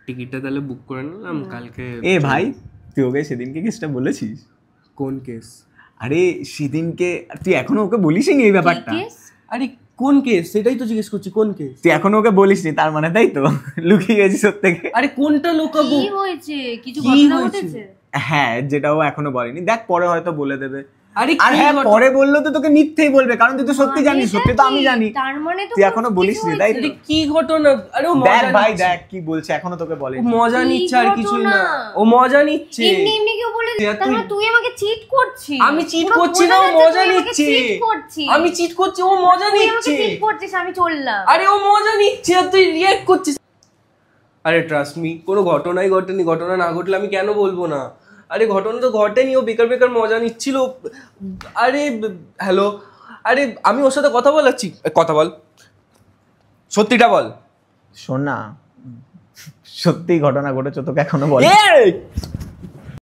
টিকিটটা তাহলে বুক করে নিলাম কালকে। এ ভাই, তুই ওকে সেদিনকে কেসটা বলেছিস? কোন কেস? আরে সেদিনকে তুই এখনো ওকে বলিসনি এই ব্যাপারটা? আরে কোন কেস সেটাই তো জিজ্ঞেস করছি, কোন কেস? তুই এখনো ওকে বলিসনি তার মানে, তাই তো? লুকিয়ে গেছিস ওর থেকে। আরে কোনটা লুকাবো? কি হয়েছে? কিছু ঘটনা ঘটেছে? হ্যাঁ, যেটা ও এখনো বলেনি, দেখ পরে হয়তো বলে দেবে। আরে আর হ্যাঁ, পরে বললো তো তোকে মিথ্যেই বলবে, কারণ তুই তো সত্যি জানিস। সত্যি তো আমি জানি, তার মানে তো তুই এখনো বলিসনি, তাই তো? কি ঘটনা? আরে ও দেখ মজা ভাই, নিচ্ছে। দেখ কি বলছে, এখনো তোকে বলেনি। মজা নিচ্ছে আর কিছুই না, ও মজা নিচ্ছে। এমনি এমনি কেউ বলে তার মানে তুই আমাকে চিট করছিস? আমি চিট করছি না, ও মজা নিচ্ছে। আমি চিট করছি, ও মজা নিচ্ছে। চিট করছিস, আমি চললাম। আরে ও মজা নিচ্ছে আর তুই রিঅ্যাক্ট করছিস। আরে ট্রাস্ট মি, কোনো ঘটনাই ঘটেনি। ঘটনা না ঘটলে আমি কেন বলবো না? আরে ঘটনা তো ঘটেনি, ও বেকার বেকার মজা নিচ্ছিল। আরে হ্যালো, আরে আমি ওর সাথে কথা বলাচ্ছি। কথা বল, সত্যিটা বল। শোন না, সত্যি ঘটনা ঘটেছে, তোকে এখনো বলে।